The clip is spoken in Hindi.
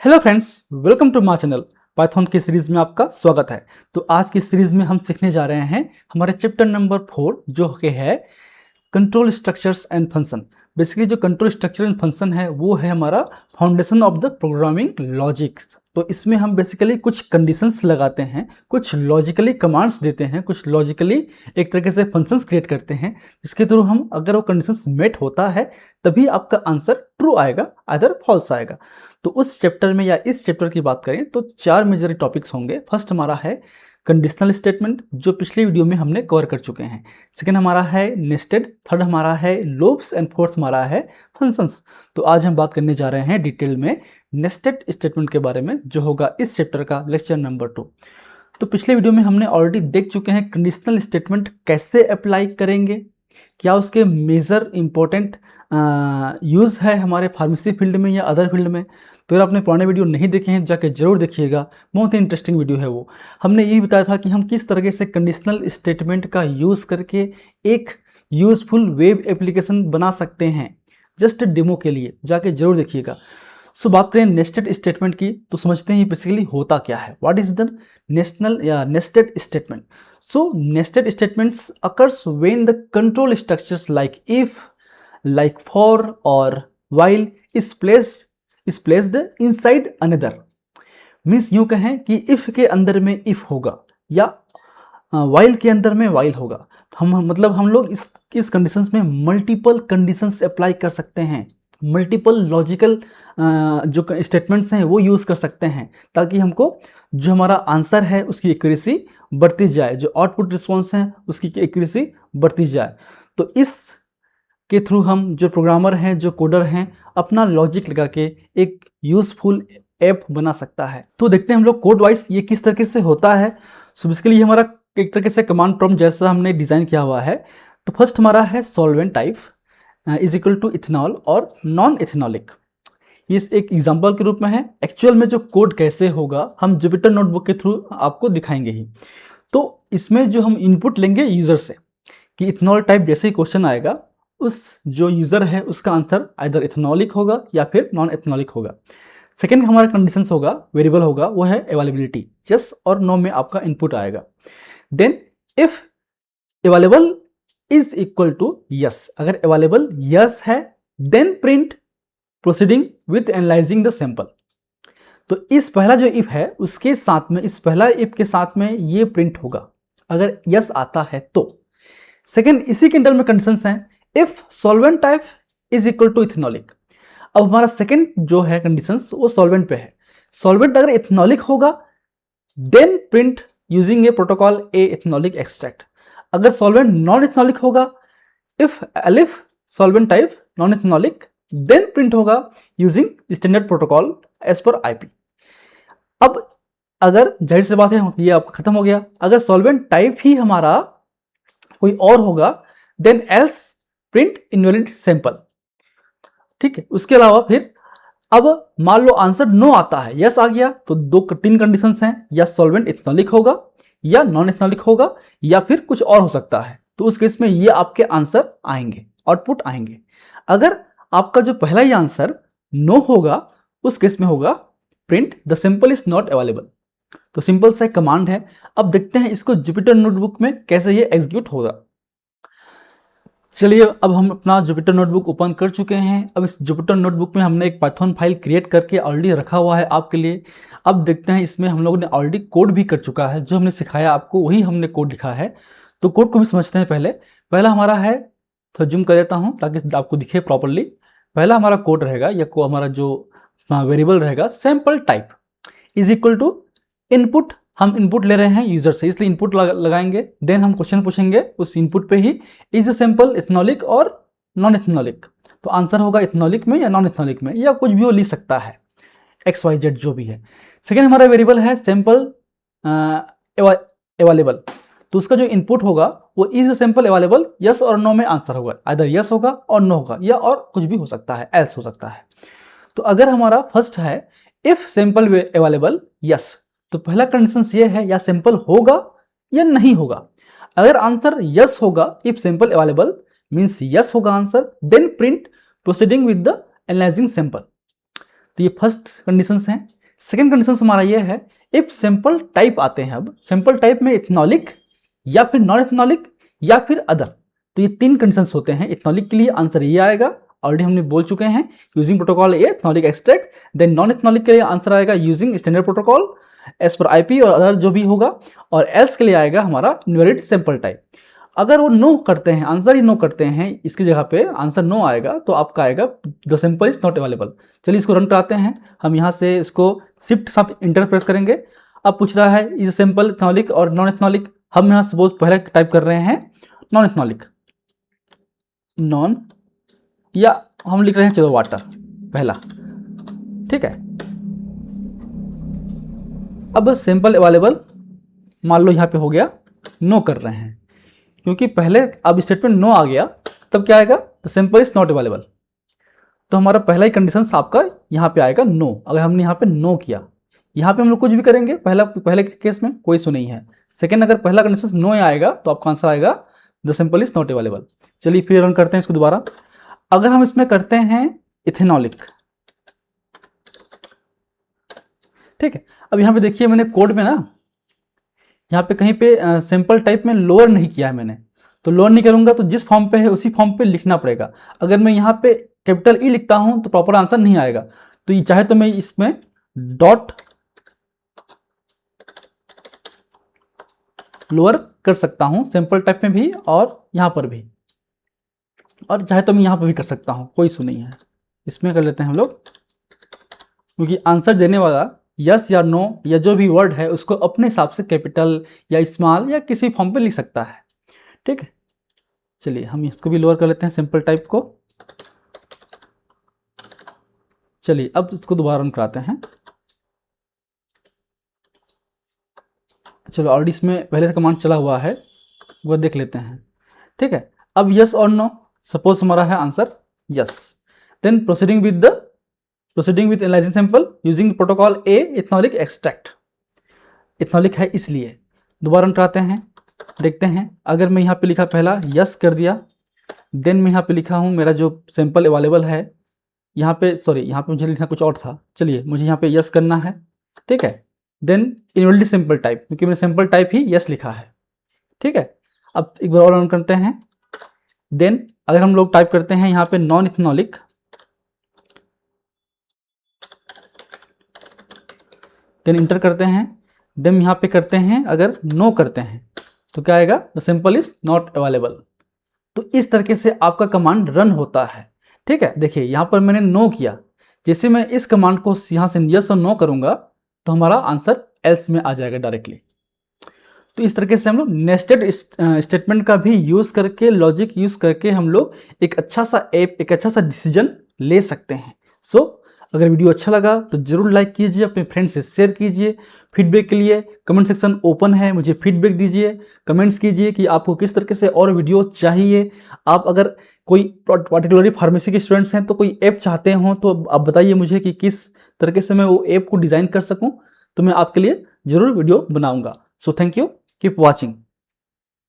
Hello friends, welcome to my channel. Python की सीरीज में आपका स्वागत है। तो आज की सीरीज में हम सीखने जा रहे हैं हमारे चैप्टर नंबर 4 जो कि है control structures and function. Basically जो कंट्रोल स्ट्रक्चर एंड फंक्शन है वो है हमारा foundation of the programming logics. तो इसमें हम बेसिकली कुछ कंडीशंस लगाते हैं, कुछ लॉजिकली कमांड्स देते हैं, कुछ लॉजिकली एक तरीके से फंक्शंस क्रिएट करते हैं, जिसके थ्रू हम अगर वो कंडीशंस मेट होता है तभी आपका आंसर ट्रू आएगा, अदर फॉल्स आएगा। तो उस चैप्टर में या इस चैप्टर की बात करें तो 4 मेजर टॉपिक्स होंगे। फर्स्ट हमारा है कंडीशनल स्टेटमेंट, जो पिछली वीडियो में हमने कवर कर चुके हैं। सेकंड हमारा है नेस्टेड, थर्ड हमारा है लूप्स एंड फोर्थ हमारा है फंक्शंस। तो आज हम बात करने जा रहे हैं डिटेल में नेस्टेड स्टेटमेंट के बारे में, जो होगा इस चैप्टर का लेक्चर नंबर 2। तो पिछले वीडियो में हमने ऑलरेडी देख चुके हैं कंडीशनल स्टेटमेंट कैसे अप्लाई करेंगे, क्या उसके मेजर इंपॉर्टेंट यूज़ है हमारे फार्मेसी फील्ड में या अदर फील्ड में। तो अगर आपने पुराने वीडियो नहीं देखे हैं जाके जरूर देखिएगा, बहुत ही इंटरेस्टिंग वीडियो है वो। हमने यही बताया था कि हम किस तरीके से कंडीशनल स्टेटमेंट का यूज़ करके एक यूज़फुल वेब एप्लीकेशन बना सकते हैं। जस्ट डेमो के लिए जाके जरूर देखिएगा। सो बात करें नेस्टेड स्टेटमेंट की, तो समझते हैं बेसिकली होता क्या है। व्हाट इज द नेशनल या nested statement? So nested statements occurs when the control structures like if, like for or while is placed inside another। Means यूं कहें कि if के अंदर में if होगा या while के अंदर में while होगा। हम लोग इस कंडीशंस में मल्टीपल कंडीशंस अप्लाई कर सकते हैं, मल्टीपल लॉजिकल जो स्टेटमेंट्स हैं वो यूज़ कर सकते हैं, ताकि हमको जो हमारा आंसर है उसकी एक्यूरेसी बढ़ती जाए, जो आउटपुट रिस्पॉन्स है उसकी एक्यूरेसी बढ़ती जाए। तो इस के थ्रू हम जो प्रोग्रामर हैं, जो कोडर हैं, अपना लॉजिक लगा के एक यूज़फुल ऐप बना सकता है। तो देखते हैं हम लोग कोड वाइज ये किस तरीके से होता है। सो बेसिकली ये हमारा एक तरीके से कमांड प्रॉम्प्ट जैसा हमने डिज़ाइन किया हुआ है। तो फर्स्ट हमारा है solvent type is equal to ethanol और नॉन इथेनॉलिक। ये एक एग्जाम्पल के रूप में है। एक्चुअल में जो कोड कैसे होगा हम जुपिटर नोटबुक के थ्रू आपको दिखाएंगे ही। तो इसमें जो हम इनपुट लेंगे यूज़र से कि इथेनॉल टाइप जैसे ही क्वेश्चन आएगा, उस जो यूज़र है उसका आंसर आइदर इथेनॉलिक होगा या फिर नॉन इथेनॉलिक होगा। सेकेंड हमारा कंडीशंस होगा, वेरिएबल होगा, वो है अवेलेबिलिटी। यस और नो में आपका इनपुट आएगा। Then if available is equal to yes, अगर अवेलेबल यस है then print proceeding with analysing the sample. तो इस पहला जो इफ है उसके साथ में, इस पहला इफ के साथ में ये प्रिंट होगा अगर यस आता है तो। सेकेंड इसी के अंडर में कंडीशंस हैं if solvent type is equal to ethanolic. अब हमारा सेकेंड जो है कंडीशंस वो सॉल्वेंट पे है। सॉल्वेंट अगर इथेनॉलिक होगा then print using a protocol A ethanolic extract. अगर सॉल्वेंट नॉन इथेनॉलिक होगा, if elif solvent type non ethanolic then print होगा using standard protocol as per IP. अब अगर जाहिर सी बात है ये आपका खत्म हो गया। अगर सॉल्वेंट टाइप ही हमारा कोई और होगा then else print invalid sample. ठीक है, उसके अलावा फिर अब मान लो आंसर नो आता है, यस आ गया, तो तीन कंडीशंस हैं, या सॉल्वेंट इथेनॉलिक होगा या नॉन इथेनॉलिक होगा या फिर कुछ और हो सकता है। तो उस केस में ये आपके आंसर आएंगे, आउटपुट आएंगे। अगर आपका जो पहला ही आंसर नो होगा उस केस में होगा print the sample is not available. तो सिंपल सा कमांड है। अब देखते हैं इसको जुपिटर नोटबुक में कैसे ये एग्जीक्यूट होगा। चलिए अब हम अपना जुपिटर नोटबुक ओपन कर चुके हैं। अब इस जुपिटर नोटबुक में हमने एक पाइथन फाइल क्रिएट करके ऑलरेडी रखा हुआ है आपके लिए। अब देखते हैं इसमें हम लोगों ने ऑलरेडी कोड भी कर चुका है, जो हमने सिखाया आपको वही हमने कोड लिखा है। तो कोड को भी समझते हैं। पहला हमारा है, तो जूम कर देता हूँ ताकि आपको दिखे प्रॉपरली। पहला हमारा कोड रहेगा या को हमारा जो वेरिएबल रहेगा sample type is equal to input. हम इनपुट ले रहे हैं यूजर से इसलिए इनपुट लगाएंगे। देन हम क्वेश्चन पूछेंगे उस इनपुट पे ही, इज द सैंपल इथेनॉलिक और नॉन इथेनॉलिक। तो आंसर होगा इथेनॉलिक में या नॉन इथेनॉलिक में, या कुछ भी वो लिख सकता है, XYZ जो भी है। सेकेंड हमारा वेरिएबल है सैंपल अवेलेबल। तो उसका जो इनपुट होगा वो is the sample available, yes और नो में आंसर होगा, आइदर यस होगा और नो होगा, या और कुछ भी हो सकता है, एल्स हो सकता है। तो अगर हमारा फर्स्ट है इफ सैंपल अवेलेबल यस, तो पहला कंडीशन ये है या सैंपल होगा या नहीं होगा। अगर आंसर यस होगा, if sample available means yes होगा answer, then print proceeding with the analysing sample. तो ये फर्स्ट कंडीशंस हैं। सेकेंड कंडीशन हमारा ये है, इफ सैंपल टाइप आते हैं, अब सैंपल टाइप में इथेनॉलिक या फिर नॉन इथेनॉलिक या फिर अदर, तो ये 3 कंडीशंस होते हैं। इथेनॉलिक के लिए आंसर ये आएगा, ऑलरेडी हमने बोल चुके हैं, यूजिंग प्रोटोकॉल ए ethanolic extract. Then non ethanolic के लिए आंसर आएगा using standard protocol as per IP और अदर जो भी होगा, और एल्स के लिए आएगा हमारा इनवैलिड सैंपल टाइप। अगर वो नो करते हैं, आंसर ही नो करते हैं, इसकी जगह पे आंसर नो आएगा, तो आपका आएगा the sample is not available. चलिए इसको रन कराते हैं। हम यहाँ से इसको शिफ्ट साथ इंटर प्रेस करेंगे। अब पूछ रहा है इज सैंपल इथेनॉलिक और नॉन इथेनॉलिक। हम यहाँ सपोज पहले टाइप कर रहे हैं नॉन इथेनॉलिक, नॉन, या हम लिख रहे हैं चलो वाटर पहला, ठीक है। अब सैंपल अवेलेबल मान लो यहाँ पे हो गया, नो कर रहे हैं, क्योंकि पहले अब स्टेटमेंट नो आ गया, तब क्या आएगा, the sample is not available. तो हमारा पहला ही कंडीशन आपका यहाँ पे आएगा नो। अगर हमने यहाँ पे नो किया, यहाँ पे हम लोग कुछ भी करेंगे, पहले केस में कोई इशू नहीं है। सेकेंड, अगर पहला कंडीशन नो आएगा तो आपका आंसर आएगा the sample is not available. चलिए फिर रन करते हैं इसको दोबारा। अगर हम इसमें करते हैं इथेनॉलिक, ठीक है। अब यहाँ पे देखिए मैंने कोड में ना, यहाँ पे कहीं पे सैंपल टाइप में लोअर नहीं किया है मैंने, तो लोअर नहीं करूंगा तो जिस फॉर्म पे है उसी फॉर्म पे लिखना पड़ेगा। अगर मैं यहाँ पे कैपिटल ई लिखता हूं तो प्रॉपर आंसर नहीं आएगा। तो ये चाहे तो मैं इसमें डॉट लोअर कर सकता हूं, सैंपल टाइप में भी और यहाँ पर भी, और चाहे तो मैं यहाँ पर भी कर सकता हूँ, कोई इशू नहीं है। इसमें कर लेते हैं हम लोग, क्योंकि आंसर देने वाला यस या नो या जो भी वर्ड है उसको अपने हिसाब से कैपिटल या स्मॉल या किसी फॉर्म पे लिख सकता है, ठीक है। चलिए हम इसको भी लोअर कर लेते हैं सिंपल टाइप को। चलिए अब इसको दोबारा रन कराते हैं। चलो ऑलरेडी इसमें पहले से कमांड चला हुआ है, वो देख लेते हैं, ठीक है। अब यस और नो, सपोज हमारा है answer yes, then proceeding with analysing sample using protocol A ethanolic extract. Ethanolic है इसलिए दोबारा रन कराते हैं, देखते हैं। अगर मैं यहाँ पे लिखा पहला यस कर दिया, देन मैं यहाँ पे लिखा हूँ मेरा जो सैंपल अवेलेबल है, यहाँ पे सॉरी यहाँ पे मुझे लिखना कुछ और था, चलिए मुझे यहाँ पे यस करना है, ठीक है। देन इनवैलिड सैंपल टाइप, क्योंकि मैंने सैंपल टाइप ही यस लिखा है, ठीक है। अब एक बार और रन करते हैं। देन अगर हम लोग टाइप करते हैं यहाँ पे नॉन इथेनॉलिक, देन इंटर करते हैं, देन यहाँ पे करते हैं अगर नो करते हैं तो क्या आएगा, the sample is not available. तो इस तरीके से आपका कमांड रन होता है, ठीक है। देखिए यहाँ पर मैंने नो किया, जैसे मैं इस कमांड को यहाँ से यस और नो करूंगा तो हमारा आंसर एल्स में आ जाएगा डायरेक्टली। तो इस तरीके से हम लोग नेस्टेड स्टेटमेंट का भी यूज करके, लॉजिक यूज करके हम लोग एक अच्छा सा डिसीजन ले सकते हैं। सो अगर वीडियो अच्छा लगा तो जरूर लाइक कीजिए, अपने फ्रेंड से शेयर कीजिए। फीडबैक के लिए कमेंट सेक्शन ओपन है, मुझे फीडबैक दीजिए, कमेंट्स कीजिए कि आपको किस तरीके से और वीडियो चाहिए। आप अगर कोई पर्टिकुलरली फार्मेसी के स्टूडेंट्स हैं तो कोई ऐप चाहते हो तो आप बताइए मुझे कि किस तरीके से मैं वो ऐप को डिज़ाइन कर सकूँ, तो मैं आपके लिए ज़रूर वीडियो बनाऊँगा। So thank you, keep watching.